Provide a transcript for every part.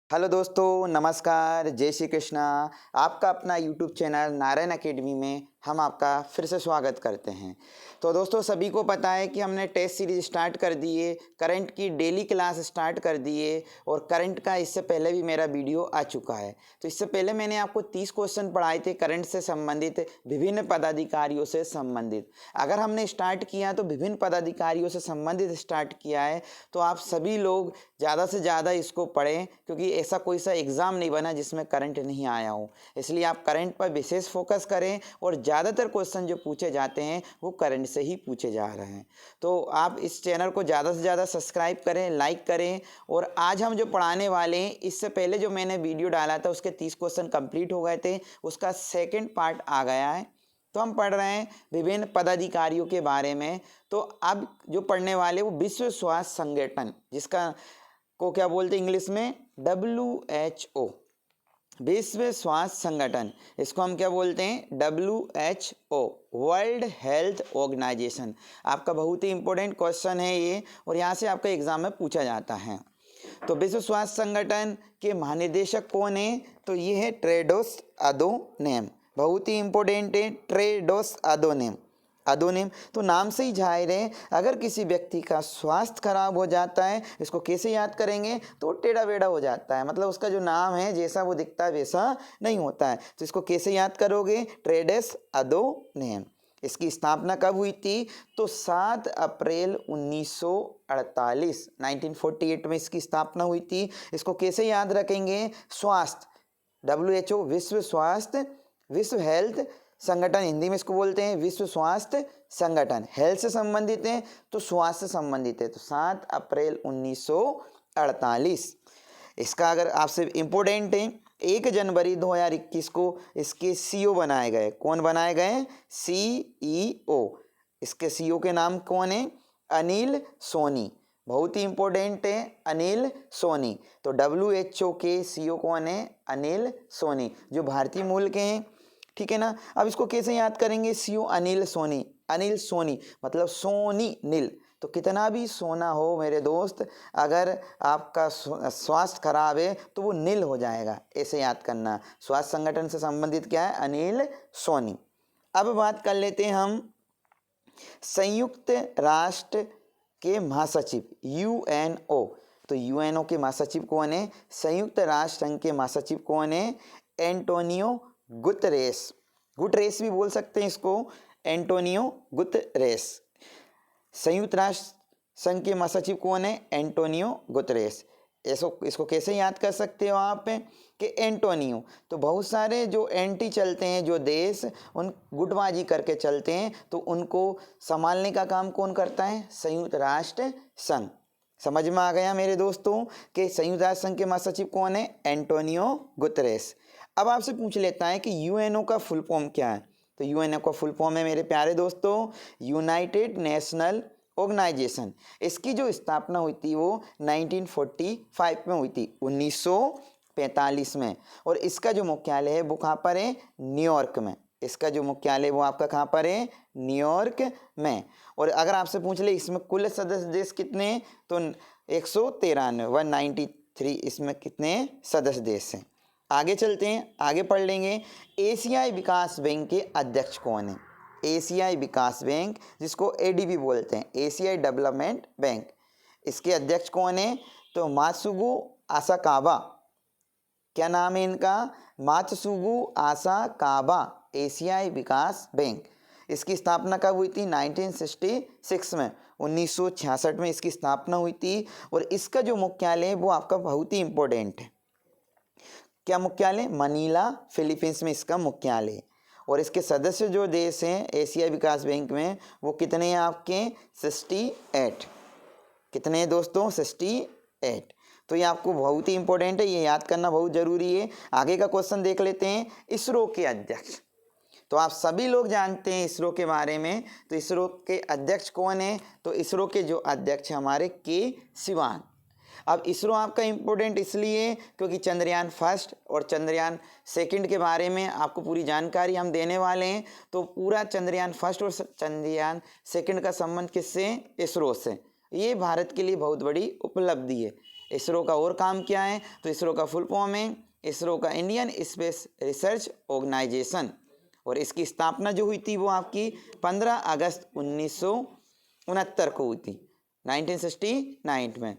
Hello दोस्तों, नमस्कार, जय श्री कृष्णा। आपका अपना यूट्यूब चैनल नारायण एकेडमी में हम आपका फिर से स्वागत करते हैं। तो दोस्तों, सभी को पता है कि हमने टेस्ट सीरीज स्टार्ट कर दिए, करंट की डेली क्लास स्टार्ट कर दिए और करंट का इससे पहले भी मेरा वीडियो आ चुका है। तो इससे पहले मैंने आपको 30 क्वेश्चन पढ़ाए थे करंट से संबंधित, विभिन्न पदाधिकारियों से संबंधित। अगर हमने स्टार्ट किया तो विभिन्न पदाधिकारियों से संबंधित स्टार्ट किया है, तो आप सभी लोग ज़्यादा से ज़्यादा इसको पढ़ें, क्योंकि ऐसा कोई सा एग्ज़ाम नहीं बना जिसमें करंट नहीं आया हो। इसलिए आप करंट पर विशेष फोकस करें और ज़्यादातर क्वेश्चन जो पूछे जाते हैं वो करंट से ही पूछे जा रहे हैं। तो आप इस चैनल को ज़्यादा से ज़्यादा सब्सक्राइब करें, लाइक करें। और आज हम जो पढ़ाने वाले हैं, इससे पहले जो मैंने वीडियो डाला था उसके 30 क्वेश्चन कंप्लीट हो गए थे, उसका सेकेंड पार्ट आ गया है। तो हम पढ़ रहे हैं विभिन्न पदाधिकारियों के बारे में। तो अब जो पढ़ने वाले वो विश्व स्वास्थ्य संगठन, जिसका को क्या बोलते हैं इंग्लिश में, WHO, विश्व स्वास्थ्य संगठन। इसको हम क्या बोलते हैं, WHO, वर्ल्ड हेल्थ ऑर्गेनाइजेशन। आपका बहुत ही इंपॉर्टेंट क्वेश्चन है ये, और यहाँ से आपका एग्जाम में पूछा जाता है। तो विश्व स्वास्थ्य संगठन के महानिदेशक कौन है, तो ये है टेड्रोस अधानोम। बहुत ही इंपॉर्टेंट है, टेड्रोस अधानोम। तो नाम से ही जाहिर है, अगर किसी व्यक्ति का स्वास्थ्य खराब हो जाता है, इसको कैसे याद करेंगे, तो टेढ़ा बेढ़ा हो जाता है। मतलब उसका जो नाम है, जैसा वो दिखता है वैसा नहीं होता है। तो इसको कैसे याद करोगे, टेड्रोस अधानोम। इसकी स्थापना कब हुई थी, तो 7 अप्रैल 1948, 1948 में इसकी स्थापना हुई थी। इसको कैसे याद रखेंगे, स्वास्थ्य, WHO, विश्व हेल्थ संगठन, हिंदी में इसको बोलते हैं विश्व स्वास्थ्य संगठन। हेल्थ से संबंधित है तो स्वास्थ्य से संबंधित है। तो 7 अप्रैल 1948। इसका अगर आपसे इम्पोर्टेंट है, 1 जनवरी 2021 को इसके CEO बनाए गए। कौन बनाए गए, CEO। इसके CEO के नाम कौन है, अनिल सोनी। बहुत ही इंपॉर्टेंट है, अनिल सोनी। तो WHO के CEO कौन है, अनिल सोनी, जो भारतीय मूल के हैं। ठीक है ना। अब इसको कैसे याद करेंगे, CEO अनिल सोनी। अनिल सोनी मतलब सोनी नील। तो कितना भी सोना हो मेरे दोस्त, अगर आपका स्वास्थ्य खराब है तो वो नील हो जाएगा, ऐसे याद करना। स्वास्थ्य संगठन से संबंधित क्या है, अनिल सोनी। अब बात कर लेते हैं हम संयुक्त राष्ट्र के महासचिव, UNO। तो UNO के महासचिव कौन है, संयुक्त राष्ट्र संघ के महासचिव कौन है, एंटोनियो गुतरेस। गुतरेस भी बोल सकते हैं इसको, एंटोनियो गुतरेस। संयुक्त राष्ट्र संघ के महासचिव कौन है, एंटोनियो गुतरेस। इसको कैसे याद कर सकते हो आप, कि एंटोनियो, तो बहुत सारे जो एंटी चलते हैं, जो देश उन गुटबाजी करके चलते हैं, तो उनको संभालने का काम कौन करता है, संयुक्त राष्ट्र संघ। समझ में आ गया मेरे दोस्तों कि संयुक्त राष्ट्र संघ के महासचिव कौन है, एंटोनियो गुतरेस। अब आपसे पूछ लेता है कि UNO का फुल फॉर्म क्या है। तो UNO का फुल फॉर्म है मेरे प्यारे दोस्तों, यूनाइटेड नेशनल ऑर्गेनाइजेशन। इसकी जो स्थापना हुई थी वो 1945 में हुई थी, 1945 में। और इसका जो मुख्यालय है वो कहाँ पर है, न्यूयॉर्क में। इसका जो मुख्यालय वो आपका कहाँ पर है, न्यूयॉर्क में। और अगर आपसे पूछ ले इसमें कुल सदस्य देश कितने, तो 193, 193 इसमें कितने सदस्य देश हैं। आगे चलते हैं, आगे पढ़ लेंगे। एशियाई विकास बैंक के अध्यक्ष कौन है, एशियाई विकास बैंक, जिसको ADB बोलते हैं, एशियाई डेवलपमेंट बैंक। इसके अध्यक्ष कौन है, तो मात्सुगु आसाकावा। क्या नाम है इनका, मात्सुगु आसाकावा, एशियाई विकास बैंक। इसकी स्थापना कब हुई थी, 1966 में, 1966 में इसकी स्थापना हुई थी। और इसका जो मुख्यालय है वो आपका बहुत ही इंपॉर्टेंट है। क्या मुख्यालय, मनीला, फिलीपींस में इसका मुख्यालय है। और इसके सदस्य जो देश हैं एशिया विकास बैंक में, वो कितने हैं आपके, 68। कितने हैं दोस्तों, 68। तो ये आपको बहुत ही इंपॉर्टेंट है, ये याद करना बहुत जरूरी है। आगे का क्वेश्चन देख लेते हैं, इसरो के अध्यक्ष। तो आप सभी लोग जानते हैं इसरो के बारे में। तो इसरो के अध्यक्ष कौन है, तो इसरो के जो अध्यक्ष हमारे के सिवान। अब इसरो आपका इम्पोर्टेंट इसलिए क्योंकि चंद्रयान फर्स्ट और चंद्रयान सेकंड के बारे में आपको पूरी जानकारी हम देने वाले हैं। तो पूरा चंद्रयान फर्स्ट और चंद्रयान सेकंड का संबंध किससे, इसरो से। ये भारत के लिए बहुत बड़ी उपलब्धि है। इसरो का और काम क्या है? तो इसरो का फुल फॉर्म है इसरो का इंडियन स्पेस रिसर्च ऑर्गेनाइजेशन, और इसकी स्थापना जो हुई थी वो आपकी 15 अगस्त 1969 को हुई थी, 1969 में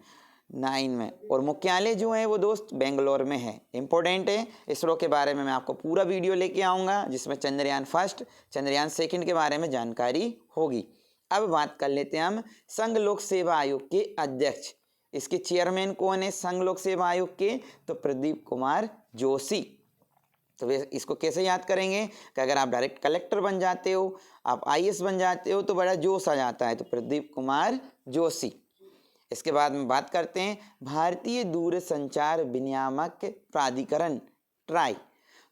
9 में। और मुख्यालय जो है वो दोस्त बेंगलोर में है। इंपॉर्टेंट है। इसरो के बारे में मैं आपको पूरा वीडियो लेके आऊँगा जिसमें चंद्रयान फर्स्ट चंद्रयान सेकंड के बारे में जानकारी होगी। अब बात कर लेते हैं हम संघ लोक सेवा आयोग के अध्यक्ष। इसके चेयरमैन कौन है संघ लोक सेवा आयोग के? तो प्रदीप कुमार जोशी। तो वे इसको कैसे याद करेंगे कि अगर आप डायरेक्ट कलेक्टर बन जाते हो, आप आईएएस बन जाते हो तो बड़ा जोश आ जाता है, तो प्रदीप कुमार जोशी। इसके बाद में बात करते हैं भारतीय दूरसंचार विनियामक प्राधिकरण ट्राई।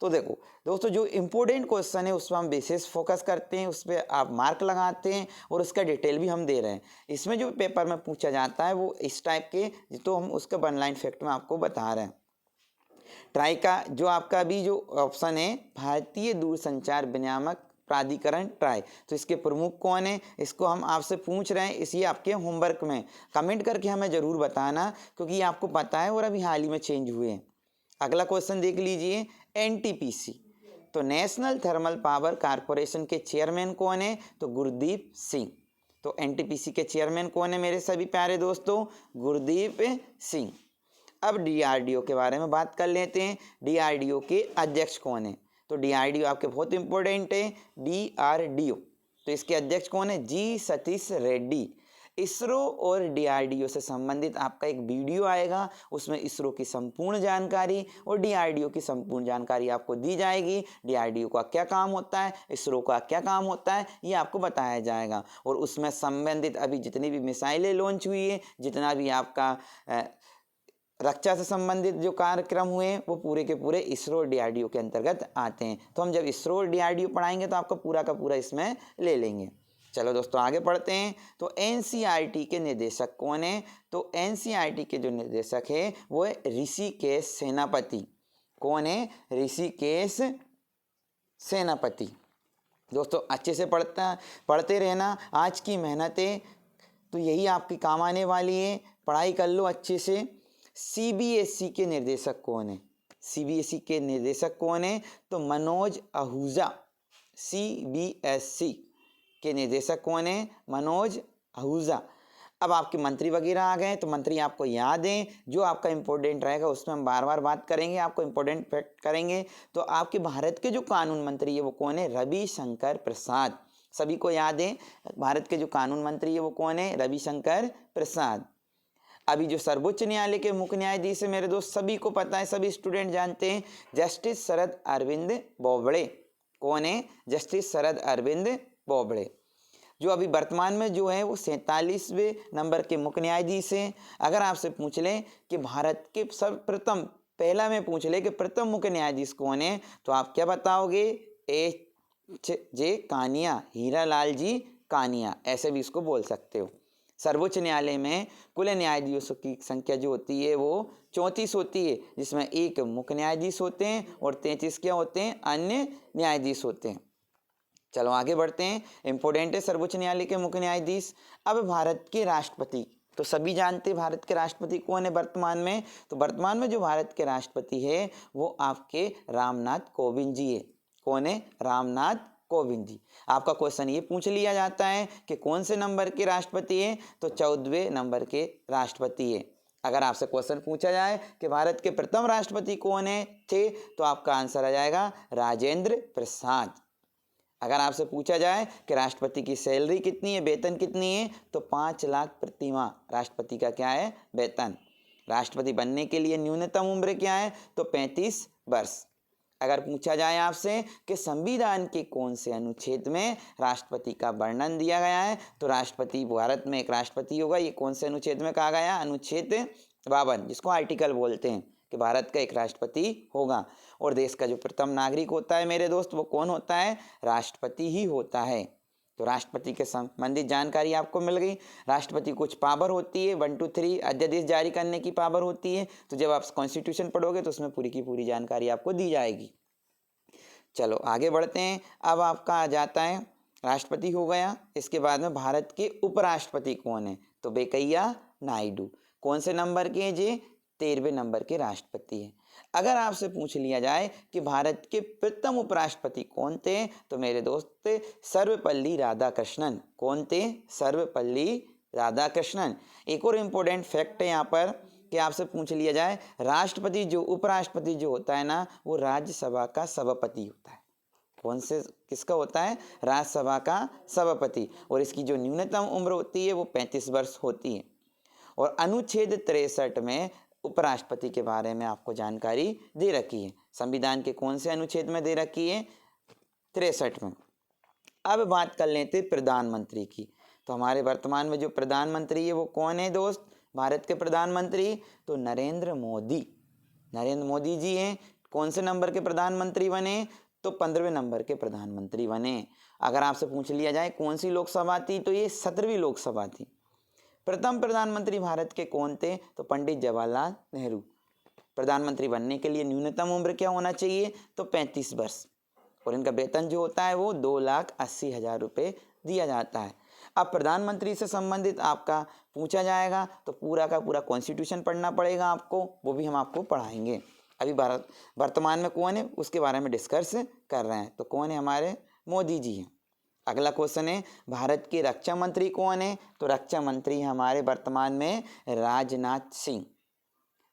तो देखो दोस्तों, जो इम्पोर्टेंट क्वेश्चन है उस पर हम विशेष फोकस करते हैं, उस पर आप मार्क लगाते हैं और उसका डिटेल भी हम दे रहे हैं। इसमें जो पेपर में पूछा जाता है वो इस टाइप के, तो हम उसका वन लाइन फैक्ट में आपको बता रहे हैं। ट्राई का जो आपका भी जो ऑप्शन है भारतीय दूरसंचार विनियामक प्राधिकरण ट्राई, तो इसके प्रमुख कौन है? इसको हम आपसे पूछ रहे हैं, इसी आपके होमवर्क में कमेंट करके हमें ज़रूर बताना, क्योंकि ये आपको पता है और अभी हाल ही में चेंज हुए हैं। अगला क्वेश्चन देख लीजिए, एनटीपीसी, तो नेशनल थर्मल पावर कॉरपोरेशन के चेयरमैन कौन है? तो गुरदीप सिंह। तो एनटीपीसी के चेयरमैन कौन है मेरे सभी प्यारे दोस्तों? गुरदीप सिंह। अब डीआरडीओ के बारे में बात कर लेते हैं। डीआरडीओ के अध्यक्ष कौन है? तो डीआरडीओ आपके बहुत इंपॉर्टेंट है, डीआरडीओ। तो इसके अध्यक्ष कौन है? जी सतीश रेड्डी। इसरो और डीआरडीओ से संबंधित आपका एक वीडियो आएगा, उसमें इसरो की संपूर्ण जानकारी और डीआरडीओ की संपूर्ण जानकारी आपको दी जाएगी। डीआरडीओ का क्या काम होता है, इसरो का क्या काम होता है, ये आपको बताया जाएगा। और उसमें संबंधित अभी जितनी भी मिसाइलें लॉन्च हुई है, जितना भी आपका रक्षा से संबंधित जो कार्यक्रम हुए हैं, वो पूरे के पूरे इसरो और डीआरडीओ के अंतर्गत आते हैं। तो हम जब इसरो और डीआरडीओ पढ़ाएंगे तो आपका पूरा का पूरा इसमें ले लेंगे। चलो दोस्तों आगे पढ़ते हैं। तो एनसीईआरटी के निर्देशक कौन है? तो एनसीईआरटी के जो निर्देशक है वो है ऋषिकेश सेनापति। कौन है? ऋषिकेश सेनापति। दोस्तों अच्छे से पढ़ते रहना। आज की मेहनतें तो यही आपकी काम आने वाली है, पढ़ाई कर लो अच्छे से। सीबीएसई के निर्देशक कौन है? सीबीएसई के निर्देशक कौन है? तो मनोज आहूजा। सीबीएसई के निर्देशक कौन है? मनोज आहूजा। अब आपके मंत्री वगैरह आ गए, तो मंत्री आपको याद है, जो आपका इंपॉर्टेंट रहेगा उसमें हम बार बार बात करेंगे, आपको इंपॉर्टेंट फैक्ट करेंगे। तो आपके भारत के जो कानून मंत्री है वो कौन है? रविशंकर प्रसाद। सभी को याद है भारत के जो कानून मंत्री है वो कौन है? रविशंकर प्रसाद। अभी जो सर्वोच्च न्यायालय के मुख्य न्यायाधीश है मेरे दोस्त, सभी को पता है, सभी स्टूडेंट जानते हैं, जस्टिस शरद अरविंद बोबड़े। कौन है? जस्टिस शरद अरविंद बोबड़े, जो अभी वर्तमान में जो है वो 47वें नंबर के मुख्य न्यायाधीश हैं। अगर आपसे पूछ लें कि भारत के सर्वप्रथम, पहला में पूछ ले कि प्रथम मुख्य न्यायाधीश कौन है, तो आप क्या बताओगे? एच.जे. कानिया, हीरालाल जी कानिया, ऐसे भी इसको बोल सकते हो। सर्वोच्च न्यायालय में कुल न्यायाधीशों की संख्या जो होती है वो 34 होती है, जिसमें एक मुख्य न्यायाधीश होते हैं और 33 क्या होते हैं? अन्य न्यायाधीश होते हैं। चलो आगे बढ़ते हैं। इंपॉर्टेंट है सर्वोच्च न्यायालय के मुख्य न्यायाधीश। अब भारत के राष्ट्रपति, तो सभी जानते हैं भारत के राष्ट्रपति कौन है वर्तमान में? तो वर्तमान में जो भारत के राष्ट्रपति है वो आपके रामनाथ कोविंद जी है। कौन है? रामनाथ कोविंद जी। आपका क्वेश्चन ये पूछ लिया जाता है कि कौन से नंबर के राष्ट्रपति है? तो 14वें नंबर के राष्ट्रपति है। अगर आपसे क्वेश्चन पूछा जाए कि भारत के प्रथम राष्ट्रपति कौन है थे, तो आपका आंसर आ जाएगा राजेंद्र प्रसाद। अगर आपसे पूछा जाए कि राष्ट्रपति की सैलरी कितनी है, वेतन कितनी है, तो 5 लाख प्रति माह राष्ट्रपति का क्या है? वेतन। राष्ट्रपति बनने के लिए न्यूनतम उम्र क्या है? तो 35 वर्ष। अगर पूछा जाए आपसे कि संविधान के कौन से अनुच्छेद में राष्ट्रपति का वर्णन दिया गया है, तो राष्ट्रपति, भारत में एक राष्ट्रपति होगा, ये कौन से अनुच्छेद में कहा गया? अनुच्छेद 52, जिसको आर्टिकल बोलते हैं, कि भारत का एक राष्ट्रपति होगा। और देश का जो प्रथम नागरिक होता है मेरे दोस्त, वो कौन होता है? राष्ट्रपति ही होता है। तो राष्ट्रपति के संबंधित जानकारी आपको मिल गई। राष्ट्रपति कुछ पावर होती है, 1 2 3 अध्यादेश जारी करने की पावर होती है। तो जब आप कॉन्स्टिट्यूशन पढ़ोगे तो उसमें पूरी की पूरी जानकारी आपको दी जाएगी। चलो आगे बढ़ते हैं। अब आपका आ जाता है, राष्ट्रपति हो गया, इसके बाद में भारत के उपराष्ट्रपति कौन है? तो वेंकैया नायडू। कौन से नंबर के जी? 13वें नंबर के राष्ट्रपति हैं। अगर आपसे पूछ लिया जाए कि भारत के प्रथम उपराष्ट्रपति कौन थे, तो मेरे दोस्त सर्वपल्ली राधाकृष्णन। कौन थे? सर्वपल्ली राधाकृष्णन। एक और इम्पोर्टेंट फैक्ट है यहाँ पर कि आपसे पूछ लिया जाए, राष्ट्रपति जो उपराष्ट्रपति जो होता है ना, वो राज्यसभा का सभापति होता है। कौन से किसका होता है? राज्यसभा का सभापति। और इसकी जो न्यूनतम उम्र होती है वो 35 वर्ष होती है। और अनुच्छेद 63 में उपराष्ट्रपति के बारे में आपको जानकारी दे रखी है। संविधान के कौन से अनुच्छेद में दे रखी है? 63 में। अब बात कर लेते प्रधानमंत्री की। तो हमारे वर्तमान में जो प्रधानमंत्री है वो कौन है दोस्त? भारत के प्रधानमंत्री तो नरेंद्र मोदी। नरेंद्र मोदी जी हैं। कौन से नंबर के प्रधानमंत्री बने? तो 15वें नंबर के प्रधानमंत्री बने। अगर आपसे पूछ लिया जाए कौन सी लोकसभा थी, तो ये 17वीं लोकसभा थी। प्रथम प्रधानमंत्री भारत के कौन थे? तो पंडित जवाहरलाल नेहरू। प्रधानमंत्री बनने के लिए न्यूनतम उम्र क्या होना चाहिए? तो 35 वर्ष। और इनका वेतन जो होता है वो 2,80,000 रुपये दिया जाता है। अब प्रधानमंत्री से संबंधित आपका पूछा जाएगा तो पूरा का पूरा कॉन्स्टिट्यूशन पढ़ना पड़ेगा आपको, वो भी हम आपको पढ़ाएंगे। अभी भारत वर्तमान में कौन है उसके बारे में डिस्कस कर रहे हैं। तो कौन है? हमारे मोदी जी हैं। अगला क्वेश्चन है, भारत के रक्षा मंत्री कौन है? तो रक्षा मंत्री हमारे वर्तमान में राजनाथ सिंह।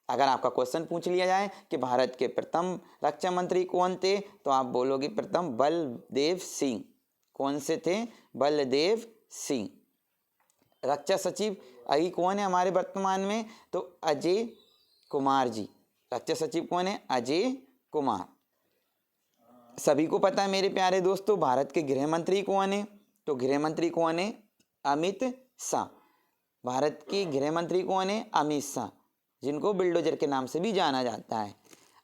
अगर आपका क्वेश्चन पूछ लिया जाए कि भारत के प्रथम रक्षा मंत्री कौन थे, तो आप बोलोगे प्रथम बलदेव सिंह। कौन से थे? बलदेव सिंह। रक्षा सचिव अभी कौन है हमारे वर्तमान में? तो अजय कुमार जी। रक्षा सचिव कौन है? अजय कुमार। सभी को पता है मेरे प्यारे दोस्तों, भारत के गृह मंत्री कौन है? तो गृह मंत्री कौन है? अमित शाह। भारत के गृह मंत्री कौन है? अमित शाह, जिनको बिल्डोजर के नाम से भी जाना जाता है।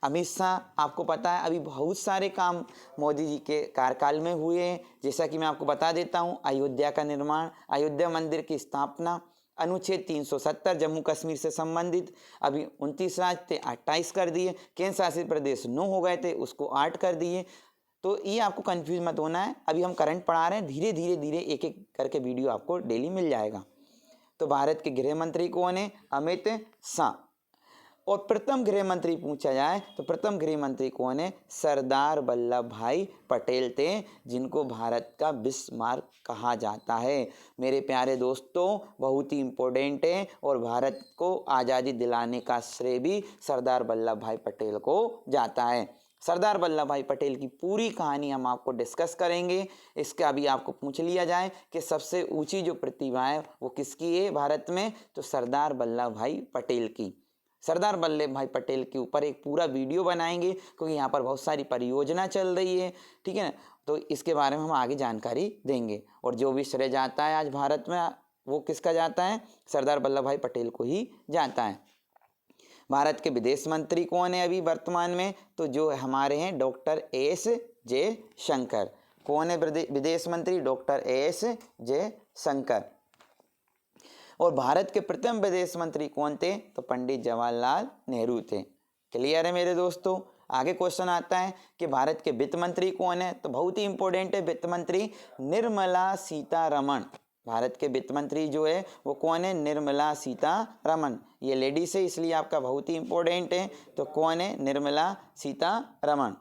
अमित शाह आपको पता है अभी बहुत सारे काम मोदी जी के कार्यकाल में हुए हैं। जैसा कि मैं आपको बता देता हूँ, अयोध्या का निर्माण, अयोध्या मंदिर की स्थापना, अनुच्छेद 370 जम्मू कश्मीर से संबंधित अभी 29 राज्य थे 28 कर दिए, केंद्र शासित प्रदेश 9 हो गए थे उसको 8 कर दिए। तो ये आपको कंफ्यूज मत होना है, अभी हम करंट पढ़ा रहे हैं, धीरे धीरे एक एक करके वीडियो आपको डेली मिल जाएगा। तो भारत के गृह मंत्री कौन है? अमित शाह। और प्रथम गृह मंत्री पूछा जाए तो प्रथम गृह मंत्री कौन है? सरदार वल्लभ भाई पटेल थे, जिनको भारत का बिस्मार्क कहा जाता है। मेरे प्यारे दोस्तों, बहुत ही इम्पोर्टेंट है और भारत को आज़ादी दिलाने का श्रेय भी सरदार वल्लभ भाई पटेल को जाता है। सरदार वल्लभ भाई पटेल की पूरी कहानी हम आपको डिस्कस करेंगे। इसका अभी आपको पूछ लिया जाए कि सबसे ऊंची जो प्रतिभा है वो किसकी है भारत में? तो सरदार वल्लभ भाई पटेल की। सरदार वल्लभ भाई पटेल के ऊपर एक पूरा वीडियो बनाएंगे, क्योंकि यहाँ पर बहुत सारी परियोजना चल रही है, ठीक है ना। तो इसके बारे में हम आगे जानकारी देंगे। और जो भी श्रेय जाता है आज भारत में वो किसका जाता है? सरदार वल्लभ भाई पटेल को ही जाता है। भारत के विदेश मंत्री कौन है अभी वर्तमान में? तो जो हमारे हैं डॉक्टर एस जयशंकर। कौन है विदेश मंत्री? Doctor S Jaishankar. और भारत के प्रथम विदेश मंत्री कौन थे? तो पंडित जवाहरलाल नेहरू थे। क्लियर है मेरे दोस्तों। आगे क्वेश्चन आता है कि भारत के वित्त मंत्री कौन है? तो बहुत ही इंपॉर्टेंट है वित्त मंत्री, निर्मला सीतारमण। भारत के वित्त मंत्री जो है वो कौन है? निर्मला सीतारमण। ये लेडीज है इसलिए आपका बहुत ही इंपॉर्टेंट है। तो कौन है? निर्मला सीतारमण।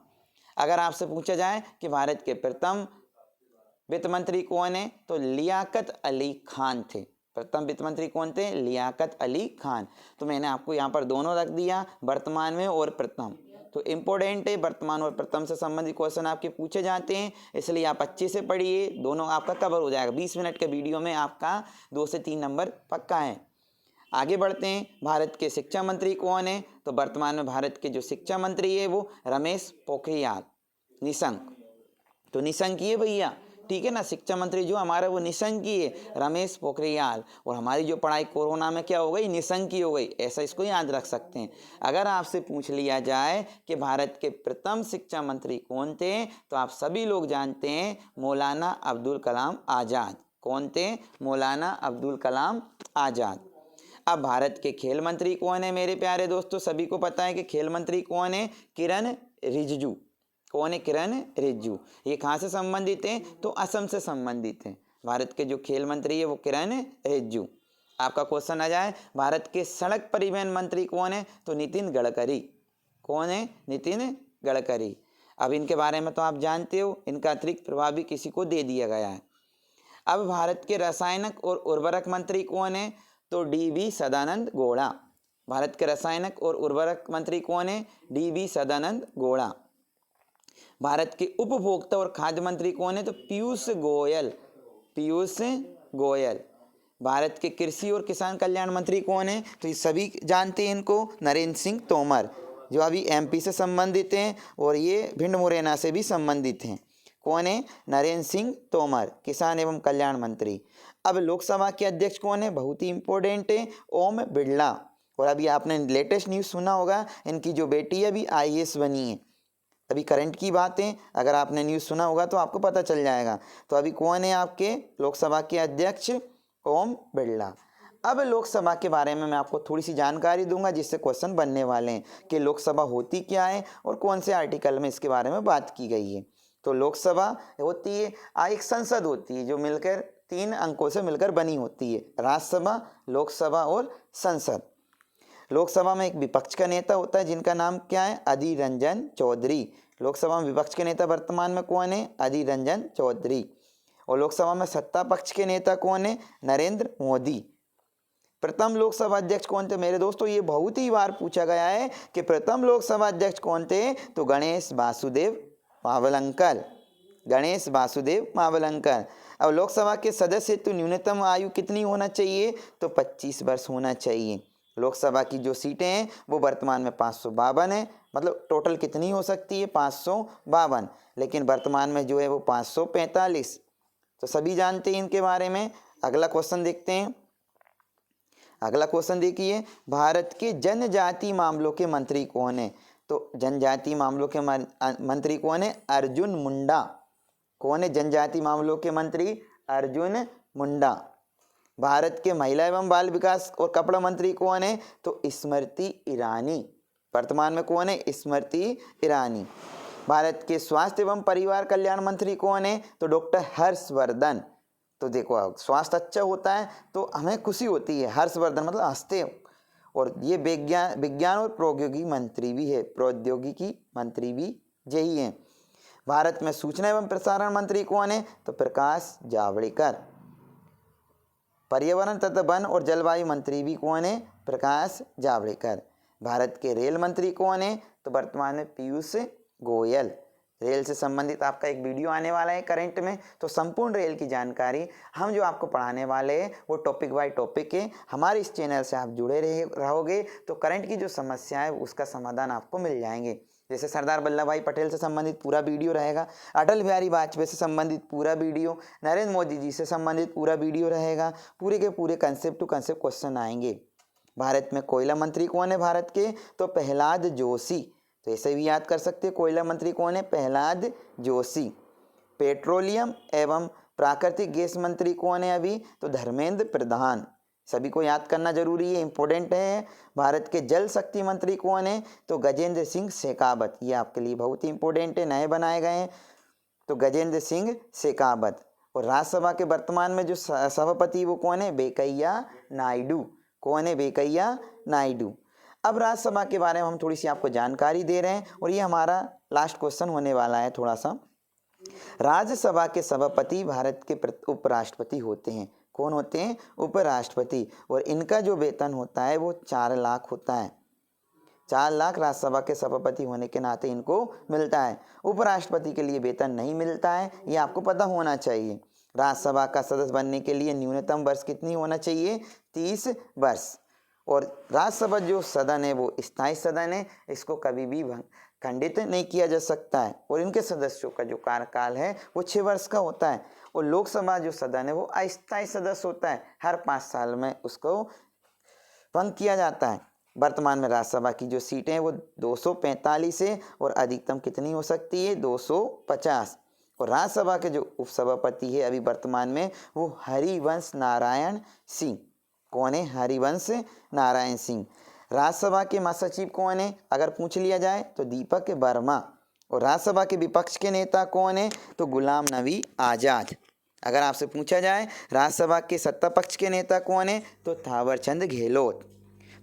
अगर आपसे पूछा जाए कि भारत के प्रथम वित्त मंत्री कौन है? तो लियाकत अली खान थे। प्रथम वित्त मंत्री कौन थे? लियाकत अली खान। तो मैंने आपको यहाँ पर दोनों रख दिया, वर्तमान में और प्रथम। तो इम्पोर्टेंट है, वर्तमान और प्रथम से संबंधित क्वेश्चन आपके पूछे जाते हैं, इसलिए आप अच्छे से पढ़िए, दोनों आपका कवर हो जाएगा। 20 मिनट के वीडियो में आपका 2 से 3 नंबर पक्का है। आगे बढ़ते हैं, भारत के शिक्षा मंत्री कौन है? तो वर्तमान में भारत के जो शिक्षा मंत्री है वो रमेश पोखरियाल निशंक। तो निशंक ही है भैया, ठीक है ना। शिक्षा मंत्री जो हमारा वो निशंक ही है, रमेश पोखरियाल। और हमारी जो पढ़ाई कोरोना में क्या हो गई? निशंक ही हो गई, ऐसा इसको याद रख सकते हैं। अगर आपसे पूछ लिया जाए कि भारत के प्रथम शिक्षा मंत्री कौन थे, तो आप सभी लोग जानते हैं मौलाना अब्दुल कलाम आज़ाद। कौन थे? मौलाना अब्दुल कलाम आज़ाद। अब भारत के खेल मंत्री कौन है मेरे प्यारे दोस्तों? सभी को पता है कि खेल मंत्री कौन है? किरण रिजिजू। कौन है? किरण रिजिजू। ये कहाँ से संबंधित हैं? तो असम से संबंधित हैं। भारत के जो खेल मंत्री है वो किरण रिजिजू। आपका क्वेश्चन आ जाए भारत के सड़क परिवहन मंत्री कौन है, तो नितिन गडकरी। कौन है? नितिन गडकरी। अब इनके बारे में तो आप जानते हो, इनका अतिरिक्त प्रभाव भी किसी को दे दिया गया है। अब भारत के रासायनिक और उर्वरक मंत्री कौन है, तो डी.वी. सदानंद गौड़ा। भारत के रासायनिक और उर्वरक मंत्री कौन है? डी.वी. सदानंद गौड़ा। भारत के उपभोक्ता और खाद्य मंत्री कौन है, तो पीयूष गोयल। पीयूष गोयल। भारत के कृषि और किसान कल्याण मंत्री कौन है, तो ये सभी जानते हैं इनको, नरेंद्र सिंह तोमर, जो अभी एमपी से संबंधित हैं और ये भिंड मुरैना से भी संबंधित हैं। कौन है? नरेंद्र सिंह तोमर, किसान एवं कल्याण मंत्री। अब लोकसभा के अध्यक्ष कौन है? बहुत ही इंपॉर्टेंट है, ओम बिरला। और अभी आपने लेटेस्ट न्यूज़ सुना होगा, इनकी जो बेटी है अभी आईएएस बनी है। अभी करंट की बात है, अगर आपने न्यूज़ सुना होगा तो आपको पता चल जाएगा। तो अभी कौन है आपके लोकसभा के अध्यक्ष? ओम बिरला। अब लोकसभा के बारे में मैं आपको थोड़ी सी जानकारी दूंगा, जिससे क्वेश्चन बनने वाले हैं कि लोकसभा होती क्या है और कौन से आर्टिकल में इसके बारे में बात की गई है। तो लोकसभा होती है, एक संसद होती है जो मिलकर 3 अंकों से मिलकर बनी होती है, राज्यसभा, लोकसभा और संसद। लोकसभा में एक विपक्ष का नेता होता है जिनका नाम क्या है? अधीर रंजन चौधरी। लोकसभा में विपक्ष के नेता वर्तमान में कौन है? अधीर रंजन चौधरी। और लोकसभा में सत्ता पक्ष के नेता कौन है? नरेंद्र मोदी। प्रथम लोकसभा अध्यक्ष कौन थे मेरे दोस्तों? ये बहुत ही बार पूछा गया है कि प्रथम लोकसभा अध्यक्ष कौन थे, तो गणेश वासुदेव मावलंकर। गणेश वासुदेव मावलंकर। अब लोकसभा के सदस्य हेतु न्यूनतम आयु कितनी होना चाहिए, तो 25 वर्ष होना चाहिए। लोकसभा की जो सीटें हैं वो वर्तमान में 552 है, मतलब टोटल कितनी हो सकती है? 552, लेकिन वर्तमान में जो है वो 545। तो सभी जानते हैं इनके बारे में। अगला क्वेश्चन देखते हैं। अगला क्वेश्चन देखिए, भारत के जनजाति मामलों के मंत्री कौन है? तो जनजाति मामलों के मंत्री कौन है? अर्जुन मुंडा। कौन है जनजाति मामलों के मंत्री? अर्जुन मुंडा। भारत के महिला एवं बाल विकास और कपड़ा मंत्री कौन है? तो स्मृति ईरानी। वर्तमान में कौन है? स्मृति ईरानी। भारत के स्वास्थ्य एवं परिवार कल्याण मंत्री कौन है? तो डॉक्टर हर्षवर्धन। तो देखो, स्वास्थ्य अच्छा होता है तो हमें खुशी होती है, हर्षवर्धन मतलब हंसते हो। और ये विज्ञान और प्रौद्योगिकी मंत्री भी है, प्रौद्योगिकी मंत्री भी यही है। भारत में सूचना एवं प्रसारण मंत्री कौन है? तो प्रकाश जावड़ेकर। पर्यावरण तथा वन और जलवायु मंत्री भी कौन है? प्रकाश जावड़ेकर। भारत के रेल मंत्री कौन है? तो वर्तमान में पीयूष गोयल। रेल से संबंधित आपका एक वीडियो आने वाला है करंट में, तो संपूर्ण रेल की जानकारी हम जो आपको पढ़ाने वाले हैं वो टॉपिक बाय टॉपिक है। हमारे इस चैनल से आप जुड़े रहोगे तो करंट की जो समस्या है उसका समाधान आपको मिल जाएंगे। जैसे सरदार वल्लभ भाई पटेल से संबंधित पूरा वीडियो रहेगा, अटल बिहारी वाजपेयी से संबंधित पूरा वीडियो, नरेंद्र मोदी जी से संबंधित पूरा वीडियो रहेगा। पूरे के पूरे कंसेप्ट टू कंसेप्ट क्वेश्चन आएंगे। भारत में कोयला मंत्री कौन है भारत के? तो प्रहलाद जोशी। तो ऐसे भी याद कर सकते हैं, कोयला मंत्री कौन है? प्रहलाद जोशी। पेट्रोलियम एवं प्राकृतिक गैस मंत्री कौन है अभी? तो धर्मेंद्र प्रधान। सभी को याद करना जरूरी है, इंपॉर्टेंट है। भारत के जल शक्ति मंत्री कौन है? तो गजेंद्र सिंह शेखावत। ये आपके लिए बहुत ही इंपॉर्टेंट है, नए बनाए गए हैं। तो गजेंद्र सिंह शेखावत। और राज्यसभा के वर्तमान में जो सभापति वो कौन है? वेंकैया नायडू। कौन है? वेंकैया नायडू। अब राज्यसभा के बारे में हम थोड़ी सी आपको जानकारी दे रहे हैं और ये हमारा लास्ट क्वेश्चन होने वाला है थोड़ा सा। राज्यसभा के सभापति भारत के उपराष्ट्रपति होते हैं। कौन होते हैं? उपराष्ट्रपति। और इनका जो वेतन होता है वो 4 लाख होता है। 4 लाख राज्यसभा के सभापति होने के नाते इनको मिलता है। उपराष्ट्रपति के लिए वेतन नहीं मिलता है, ये आपको पता होना चाहिए। राज्यसभा का सदस्य बनने के लिए न्यूनतम वर्ष कितनी होना चाहिए? 30 वर्ष। और राज्यसभा जो सदन है वो स्थायी सदन है, इसको कभी भी खंडित नहीं किया जा सकता है। और इनके सदस्यों का जो कार्यकाल है वो 6 वर्ष का होता है। और लोकसभा जो सदन है वो अस्थायी सदस्य होता है, हर 5 साल में उसको भंग किया जाता है। वर्तमान में राज्यसभा की जो सीटें हैं वो 245 है और अधिकतम कितनी हो सकती है? 250। और राज्यसभा के जो उपसभापति है अभी वर्तमान में वो हरिवंश नारायण सिंह। कौन है? हरिवंश नारायण सिंह। राज्यसभा के महासचिव कौन है अगर पूछ लिया जाए? तो दीपक वर्मा। और राज्यसभा के विपक्ष के नेता कौन है? तो गुलाम नबी आज़ाद। अगर आपसे पूछा जाए राज्यसभा के सत्ता पक्ष के नेता कौन है, तो थावरचंद गहलोत।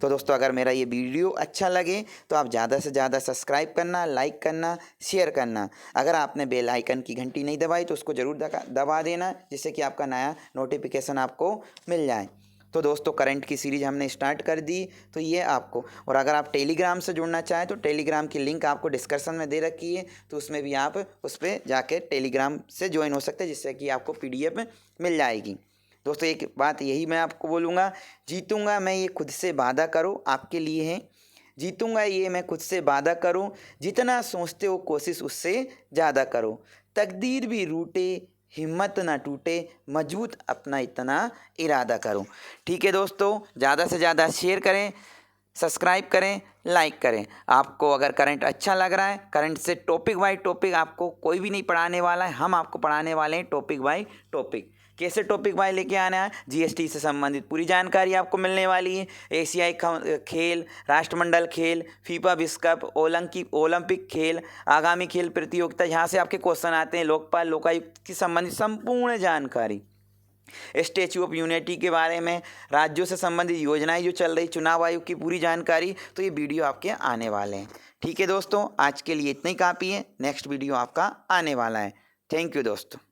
तो दोस्तों, अगर मेरा ये वीडियो अच्छा लगे तो आप ज़्यादा से ज़्यादा सब्सक्राइब करना, लाइक करना, शेयर करना। अगर आपने बेल आइकन की घंटी नहीं दबाई तो उसको ज़रूर दबा देना, जिससे कि आपका नया नोटिफिकेशन आपको मिल जाए। तो दोस्तों, करंट की सीरीज़ हमने स्टार्ट कर दी, तो ये आपको, और अगर आप टेलीग्राम से जुड़ना चाहें तो टेलीग्राम की लिंक आपको डिस्क्रिप्शन में दे रखी है, तो उसमें भी आप उस पर जाके टेलीग्राम से ज्वाइन हो सकते हैं, जिससे कि आपको PDF मिल जाएगी। दोस्तों, एक बात यही मैं आपको बोलूँगा, जीतूँगा मैं ये खुद से वादा करो, आपके लिए है। जीतूँगा ये मैं खुद से वादा करूँ, जितना सोचते हो कोशिश उससे ज़्यादा करो। तकदीर भी रूठे, हिम्मत ना टूटे, मजबूत अपना इतना इरादा करो। ठीक है दोस्तों, ज़्यादा से ज़्यादा शेयर करें, सब्सक्राइब करें, लाइक करें। आपको अगर करंट अच्छा लग रहा है, करंट से टॉपिक बाय टॉपिक आपको कोई भी नहीं पढ़ाने वाला है, हम आपको पढ़ाने वाले हैं टॉपिक बाय टॉपिक। कैसे टॉपिक बाय लेके आना है? GST से संबंधित पूरी जानकारी आपको मिलने वाली है। एशियाई खेल, राष्ट्रमंडल खेल, फीफा विश्व कप, ओलंपिक खेल, आगामी खेल प्रतियोगिता, यहाँ से आपके क्वेश्चन आते हैं। लोकपाल लोकायुक्त की संबंधित संपूर्ण जानकारी, स्टैच्यू ऑफ यूनिटी के बारे में, राज्यों से संबंधित योजनाएं जो चल रही, चुनाव आयोग की पूरी जानकारी, तो ये वीडियो आपके आने वाले हैं। ठीक है दोस्तों, आज के लिए इतना ही काफ़ी है। नेक्स्ट वीडियो आपका आने वाला है। थैंक यू दोस्तों।